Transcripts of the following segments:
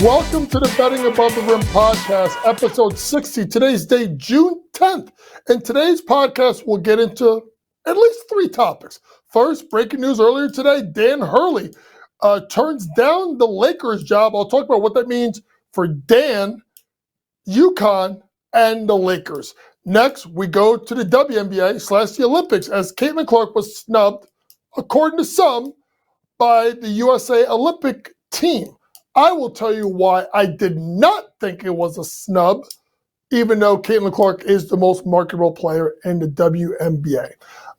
Welcome to the Betting Above the Rim podcast, episode 60. Today's date, June 10th. And today's podcast will get into at least three topics. First, breaking news earlier today, Dan Hurley turns down the Lakers job. I'll talk about what that means for Dan, UConn, and the Lakers. Next, we go to the WNBA/the Olympics as Caitlin Clark was snubbed, according to some, by the USA Olympic team. I will tell you why I did not think it was a snub, even though Caitlin Clark is the most marketable player in the WNBA.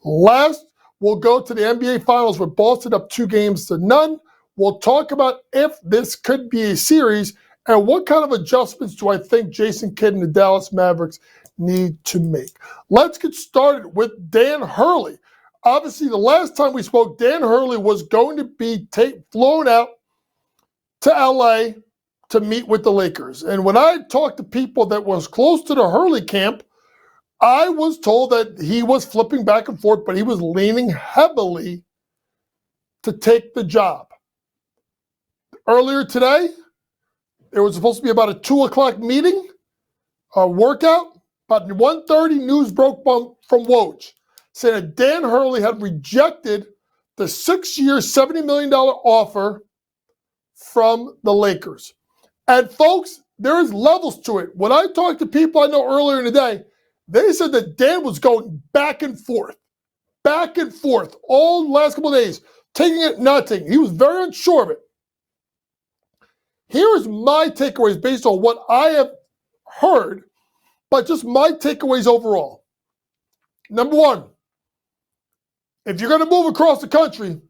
Last, we'll go to the NBA Finals with Boston up 2-0. We'll talk about if this could be a series and what kind of adjustments do I think Jason Kidd and the Dallas Mavericks need to make. Let's get started with Dan Hurley. Obviously, the last time we spoke, Dan Hurley was going to be flown out to LA to meet with the Lakers. And when I talked to people that was close to the Hurley camp, I was told that he was flipping back and forth, but he was leaning heavily to take the job. Earlier today, there was supposed to be about a 2 o'clock meeting, a workout. About 1:30, news broke from Woj, saying that Dan Hurley had rejected the 6-year, $70 million offer from the Lakers. And folks, there is levels to it. When I talked to people I know earlier in the day, they said that Dan was going back and forth all the last couple of days, taking it, not taking it. He was very unsure of it. Here is my takeaways based on what I have heard, but just my takeaways overall. Number one, if you're going to move across the country,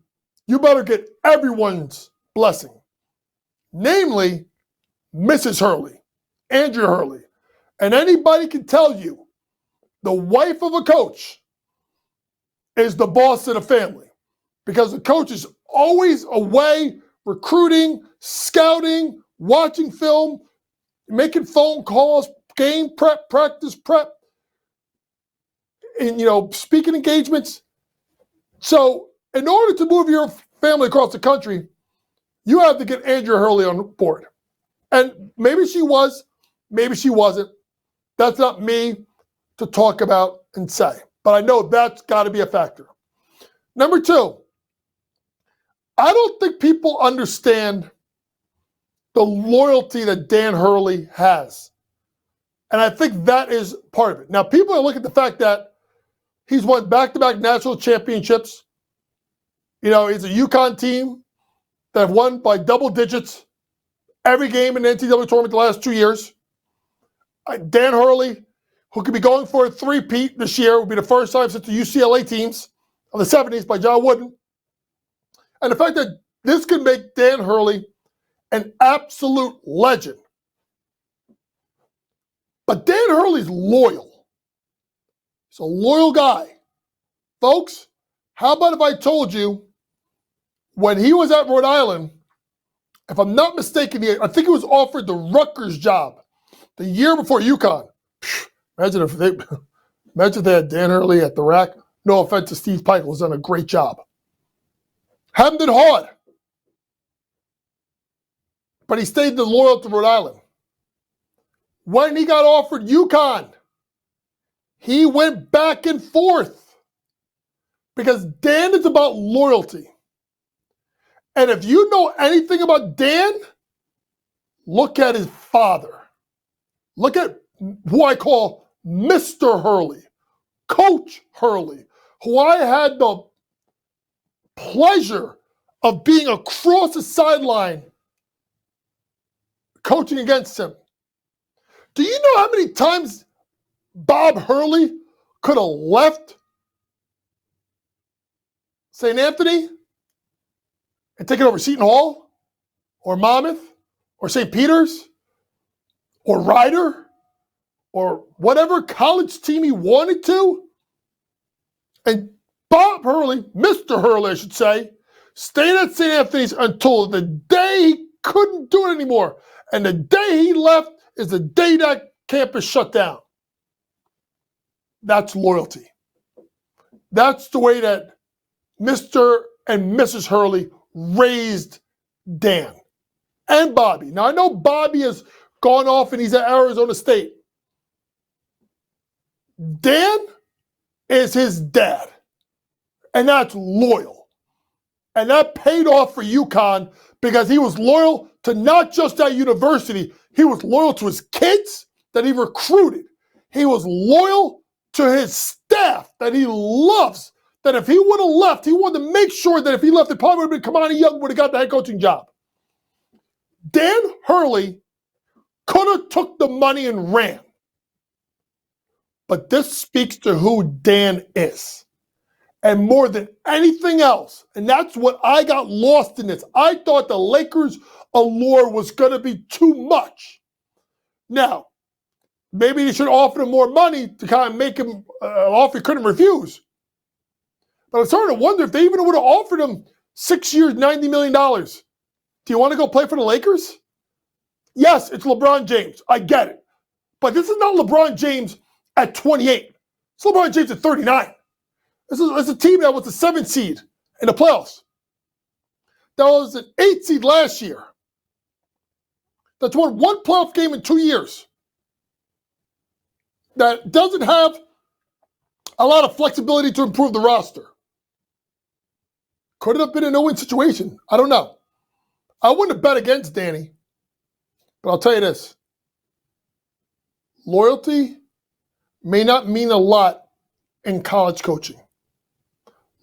you better get everyone's blessing. Namely, Mrs. Hurley, Andrea Hurley. And anybody can tell you the wife of a coach is the boss of the family because the coach is always away recruiting, scouting, watching film, making phone calls, game prep, practice prep, and, speaking engagements. So in order to move your family across the country, you have to get Andrea Hurley on board. And maybe she was, maybe she wasn't. That's not me to talk about and say. But I know that's got to be a factor. Number two, I don't think people understand the loyalty that Dan Hurley has. And I think that is part of it. Now, people are looking at the fact that he's won back-to-back national championships. He's a UConn team that have won by double digits every game in the NCAA tournament the last 2 years. Dan Hurley, who could be going for a three-peat this year, will be the first time since the UCLA teams of the 70s by John Wooden. And the fact that this could make Dan Hurley an absolute legend. But Dan Hurley's loyal. He's a loyal guy. Folks, how about if I told you when he was at Rhode Island, if I'm not mistaken, I think he was offered the Rutgers job the year before UConn. Imagine if they had Dan Hurley at the rack. No offense to Steve Peichel, who's done a great job. Hemmed and hawed. But he stayed loyal to Rhode Island. When he got offered UConn, he went back and forth because Dan is about loyalty. And if you know anything about Dan, look at his father. Look at who I call Mr. Hurley, Coach Hurley, who I had the pleasure of being across the sideline coaching against him. Do you know how many times Bob Hurley could have left St. Anthony and taken over Seton Hall or Monmouth or St. Peter's or Rider or whatever college team he wanted to? And Bob Hurley, Mr. Hurley, I should say, stayed at St. Anthony's until the day he couldn't do it anymore. And the day he left is the day that campus shut down. That's loyalty. That's the way that Mr. and Mrs. Hurley raised Dan. and Bobby. Now, I know Bobby has gone off and he's at Arizona State. Dan is his dad, and that's loyal. And that paid off for UConn because he was loyal to not just that university, he was loyal to his kids that he recruited. He was loyal to his staff that he loves, that if he would have left, he wanted to make sure that if he left, it probably would have been Kamani Young would have got the head coaching job. Dan Hurley could have took the money and ran. But this speaks to who Dan is. And more than anything else, and that's what I got lost in this. I thought the Lakers' allure was going to be too much. Now, maybe they should offer him more money to kind of make him an offer he couldn't refuse. But I'm starting to wonder if they even would have offered him 6 years, $90 million. Do you want to go play for the Lakers? Yes, it's LeBron James. I get it. But this is not LeBron James at 28. It's LeBron James at 39. This is a team that was the 7th seed in the playoffs. That was an 8th seed last year. That's won one playoff game in 2 years. That doesn't have a lot of flexibility to improve the roster. Could it have been a no-win situation? I don't know. I wouldn't have bet against Danny. But I'll tell you this. Loyalty may not mean a lot in college coaching.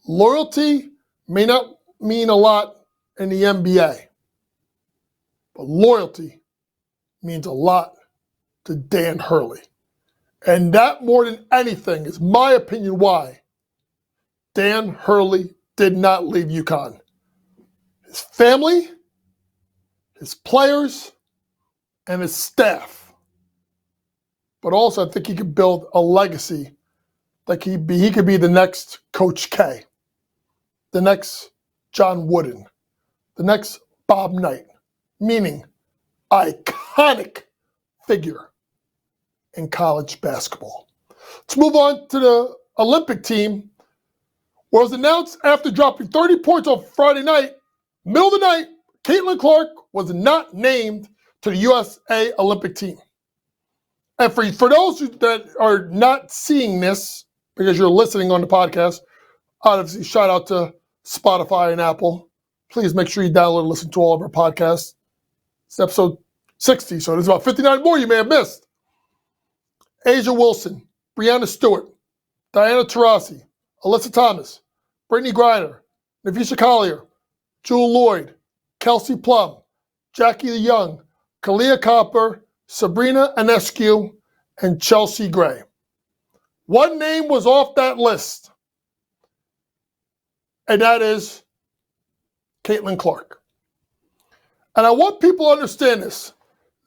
Loyalty may not mean a lot in the NBA. But loyalty means a lot to Dan Hurley. And that, more than anything, is my opinion why Dan Hurley did not leave UConn. His family, his players, and his staff. But also, I think he could build a legacy that he could be the next Coach K, the next John Wooden, the next Bob Knight, meaning iconic figure in college basketball. Let's move on to the Olympic team, where it was announced after dropping 30 points on Friday night, middle of the night, Caitlin Clark was not named to the USA Olympic team. And for those that are not seeing this, because you're listening on the podcast, obviously shout out to Spotify and Apple. Please make sure you download and listen to all of our podcasts. It's episode 60, so there's about 59 more you may have missed. Asia Wilson, Brianna Stewart, Diana Taurasi, Alyssa Thomas, Brittany Griner, Navisha Collier, Jewel Lloyd, Kelsey Plum, Jackie Young, Kalia Copper, Sabrina Ionescu, and Chelsea Gray. One name was off that list, and that is Caitlin Clark. And I want people to understand this.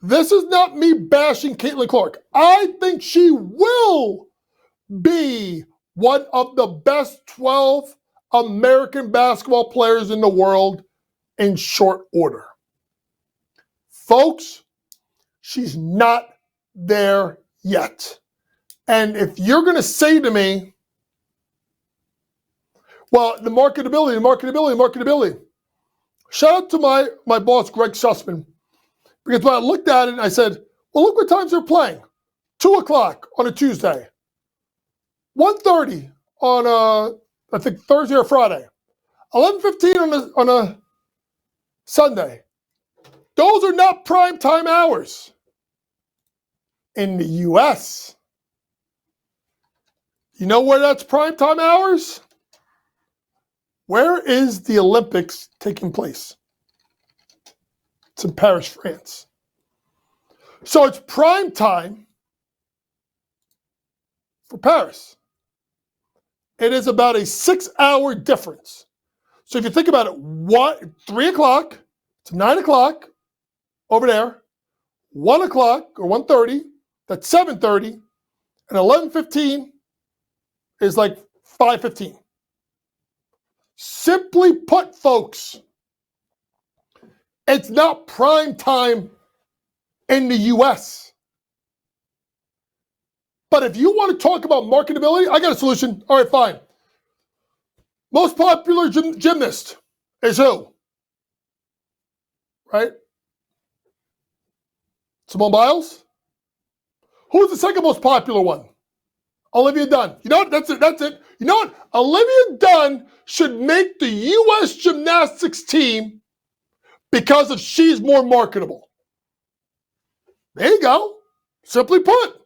This is not me bashing Caitlin Clark. I think she will be one of the best 12 American basketball players in the world in short order. Folks, she's not there yet. And if you're going to say to me, well, the marketability. Shout out to my boss, Greg Sussman, because when I looked at it, I said, well, look what times they're playing. 2 o'clock on a Tuesday. 1:30 on I think Thursday or Friday. 11:15 on a Sunday. Those are not prime time hours. In the U.S., you know where that's prime time hours? Where is the Olympics taking place? It's in Paris, France. So it's prime time for Paris. It is about a 6-hour difference. So if you think about it, 3 o'clock to 9 o'clock over there, 1 o'clock or 1:30, that's 7:30, and 11:15 is like 5:15. Simply put, folks, it's not prime time in the U.S. But if you want to talk about marketability, I got a solution. All right, fine. Most popular gymnast is who? Right? Simone Biles? Who's the second most popular one? Olivia Dunn. You know what? That's it. You know what? Olivia Dunn should make the U.S. gymnastics team because of she's more marketable. There you go. Simply put.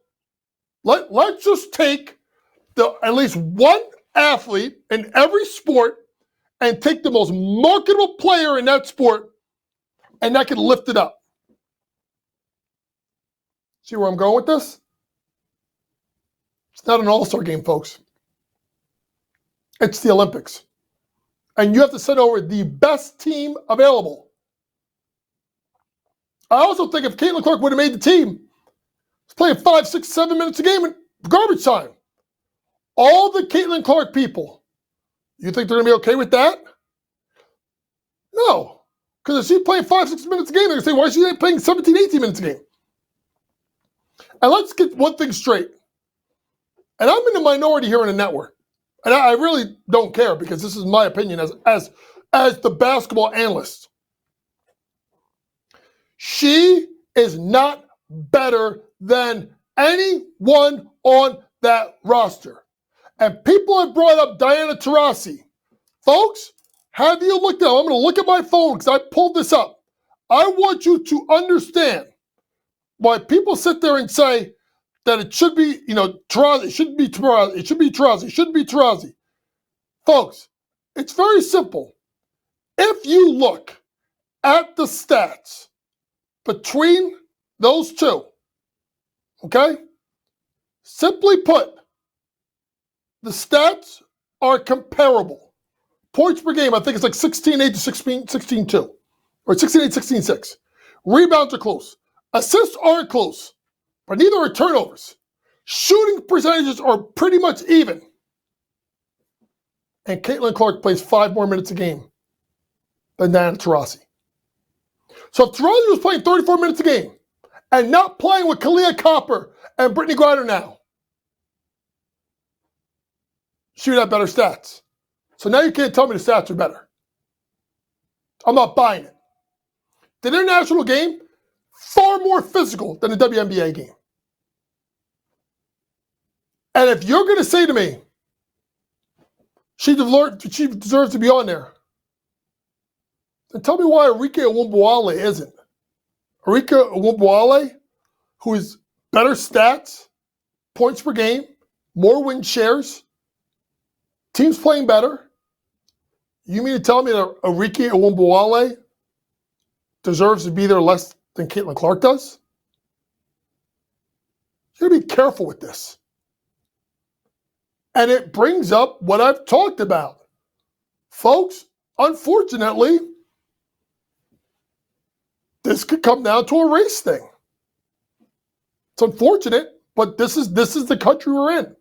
Let's just take at least one athlete in every sport and take the most marketable player in that sport, and that can lift it up. See where I'm going with this? It's not an all-star game, folks. It's the Olympics. And you have to send over the best team available. I also think if Caitlin Clark would have made the team, it's playing 5, 6, 7 minutes a game in garbage time. All the Caitlin Clark people, you think they're going to be okay with that? No. Because if she's playing 5, 6 minutes a game, they're going to say, why is she playing 17, 18 minutes a game? And let's get one thing straight. And I'm in the minority here in the network. And I really don't care because this is my opinion as the basketball analyst. She is not better than anyone on that roster. And people have brought up Diana Taurasi. Folks, have you looked at, I'm going to look at my phone because I pulled this up. I want you to understand why people sit there and say that it should be, Taurasi, it shouldn't be Taurasi, it should be Taurasi, it shouldn't be Taurasi. Folks, it's very simple. If you look at the stats between those two, okay? Simply put, the stats are comparable. Points per game, I think it's like 16-8 to 16-2, or 16-8, 16-6. Rebounds are close. Assists aren't close, but neither are turnovers. Shooting percentages are pretty much even. And Caitlin Clark plays 5 more minutes a game than Diana Taurasi. So if Taurasi was playing 34 minutes a game and not playing with Kalia Copper and Brittany Griner now, she would have better stats. So now you can't tell me the stats are better. I'm not buying it. The international game, far more physical than the WNBA game. And if you're going to say to me, she deserves to be on there, then tell me why Arike Owombowale isn't. Arike Owombowale, who is better stats, points per game, more win shares, teams playing better. You mean to tell me that Arike Owombowale deserves to be there less than Caitlin Clark does? You gotta be careful with this. And it brings up what I've talked about. Folks, unfortunately, this could come down to a race thing. It's unfortunate, but this is the country we're in.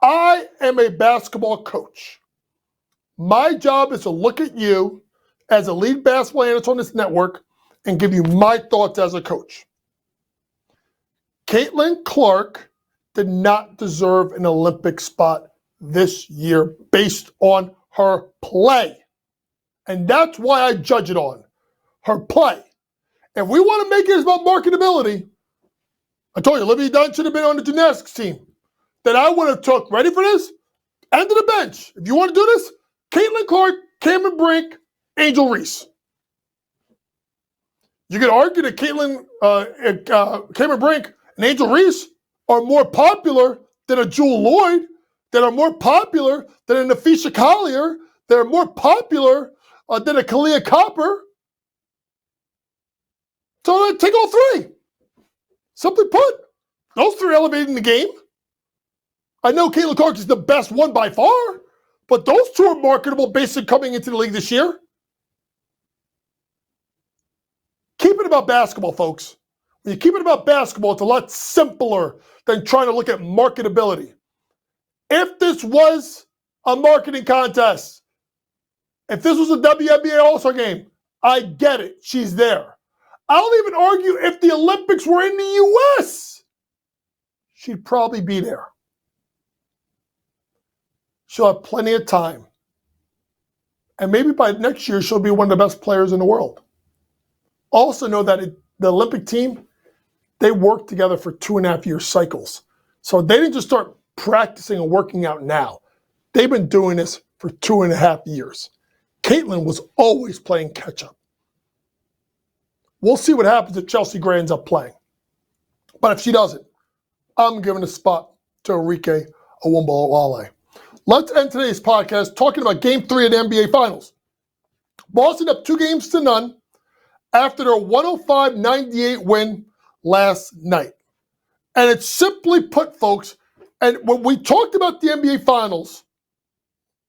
I am a basketball coach. My job is to look at you as a lead basketball analyst on this network and give you my thoughts as a coach. Caitlin Clark did not deserve an Olympic spot this year based on her play. And that's why I judge it on her play. If we want to make it about marketability, I told you, Olivia Dunn should have been on the gymnastics team. That I would have took, ready for this? End of the bench. If you want to do this, Caitlin Clark, Cameron Brink, Angel Reese. You could argue that Cameron Brink and Angel Reese are more popular than a Jewel Lloyd, that are more popular than a Nafisha Collier, that are more popular than a Kalia Copper. So take all three. Simply put, those three elevating the game. I know Caitlin Clark is the best one by far, but those two are marketable based on coming into the league this year. Keep it about basketball, folks. When you keep it about basketball, it's a lot simpler than trying to look at marketability. If this was a marketing contest, if this was a WNBA All-Star game, I get it. She's there. I'll even argue if the Olympics were in the U.S., she'd probably be there. She'll have plenty of time. And maybe by next year, she'll be one of the best players in the world. Also know that the Olympic team, they worked together for 2.5 year cycles. So they didn't just start practicing and working out now. They've been doing this for 2.5 years. Caitlin was always playing catch up. We'll see what happens if Chelsea Gray ends up playing. But if she doesn't, I'm giving a spot to Arike Owombowale. Let's end today's podcast talking about Game 3 of the NBA Finals. Boston up 2-0 after their 105-98 win last night. And it's simply put, folks, and when we talked about the NBA Finals,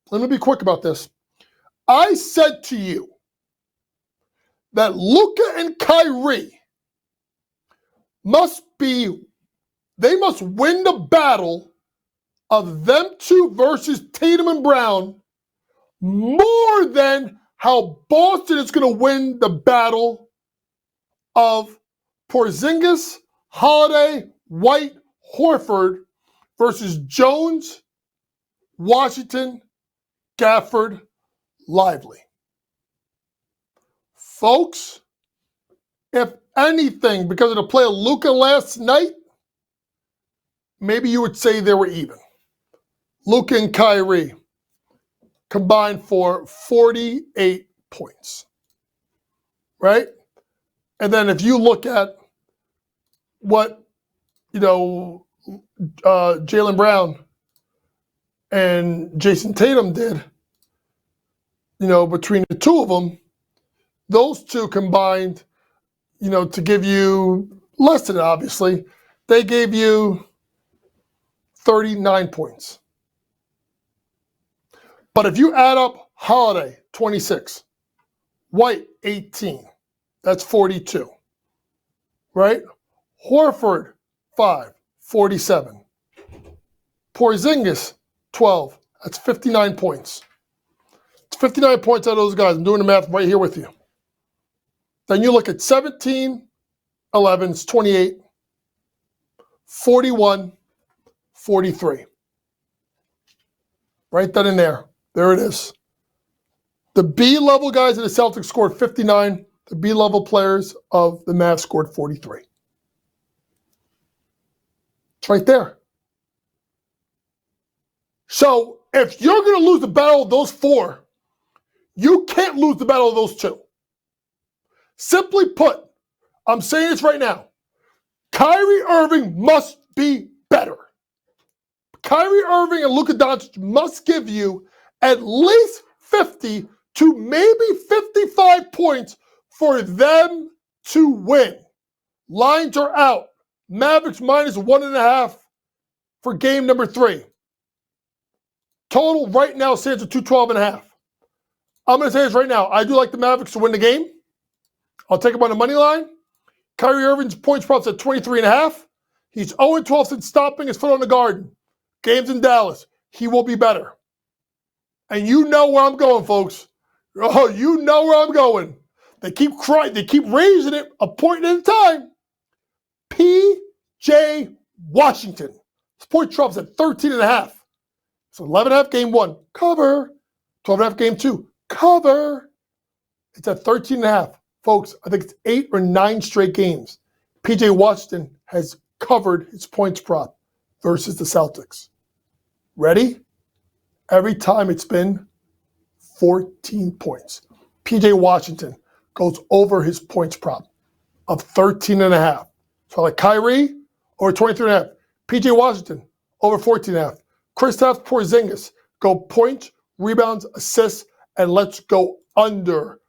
let me be quick about this. I said to you that Luka and Kyrie must win the battle of them two versus Tatum and Brown more than how Boston is going to win the battle of Porzingis, Holiday, White, Horford versus Jones, Washington, Gafford, Lively. Folks, if anything, because of the play of Luka last night, maybe you would say they were even. Luka and Kyrie combined for 48 points, right? And then if you look at what, Jaylen Brown and Jason Tatum did, between the two of them, those two combined, to give you less than it, obviously. They gave you 39 points. But if you add up Holiday, 26, White, 18, that's 42, right? Horford, 5, 47. Porzingis, 12, that's 59 points. It's 59 points out of those guys. I'm doing the math right here with you. Then you look at 17, 11, it's 28, 41, 43. Write that in there. There it is. The B-level guys of the Celtics scored 59. The B-level players of the Mavs scored 43. It's right there. So if you're going to lose the battle of those four, you can't lose the battle of those two. Simply put, I'm saying this right now, Kyrie Irving must be better. Kyrie Irving and Luka Doncic must give you at least 50 to maybe 55 points for them to win. Lines are out. Mavericks minus 1.5 for game number 3. Total right now stands at 212.5. I'm going to say this right now. I do like the Mavericks to win the game. I'll take them on the money line. Kyrie Irving's points props at 23.5. He's 0-12 since stopping his foot on the Garden. Games in Dallas. He will be better. And you know where I'm going, folks. Oh, you know where I'm going. They keep crying. They keep raising it a point at a time. P.J. Washington. His point drops at 13.5. So 11.5 game 1. Cover. 12.5 game 2. Cover. It's at 13.5. Folks, I think it's 8 or 9 straight games. P.J. Washington has covered his points prop versus the Celtics. Ready? Every time it's been 14 points. P.J. Washington goes over his points prop of 13.5. So like Kyrie, over 23.5. P.J. Washington, over 14.5. Kristaps Porzingis, go points, rebounds, assists, and let's go under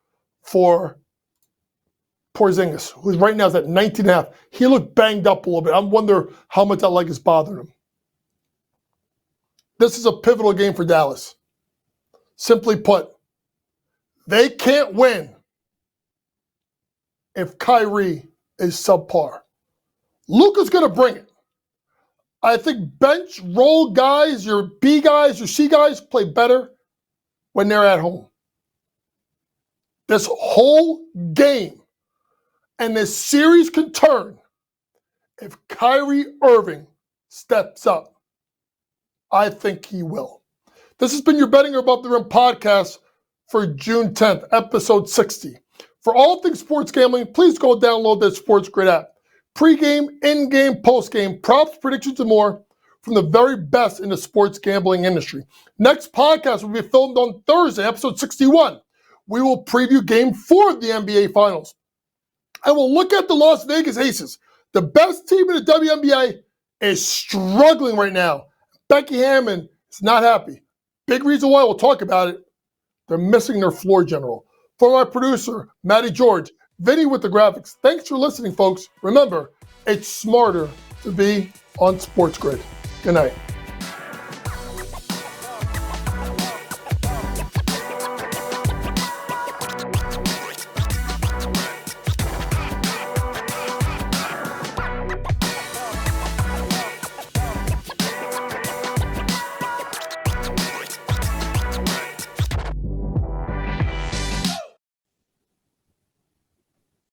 for Porzingis, who's right now is at 19.5. He looked banged up a little bit. I wonder how much that leg is bothering him. This is a pivotal game for Dallas. Simply put, they can't win if Kyrie is subpar. Luka's going to bring it. I think bench role guys, your B guys, your C guys play better when they're at home. This whole game and this series can turn if Kyrie Irving steps up. I think he will. This has been your Betting Above the Rim podcast for June 10th, episode 60. For all things sports gambling, please go download the Sports Grid app. Pre-game, in-game, post-game, props, predictions, and more from the very best in the sports gambling industry. Next podcast will be filmed on Thursday, episode 61. We will preview Game 4 of the NBA Finals. And we'll look at the Las Vegas Aces. The best team in the WNBA is struggling right now. Becky Hammon is not happy. Big reason why, we'll talk about it. They're missing their floor general. For my producer, Matty George, Vinny with the graphics. Thanks for listening, folks. Remember, it's smarter to be on Sports Grid. Good night.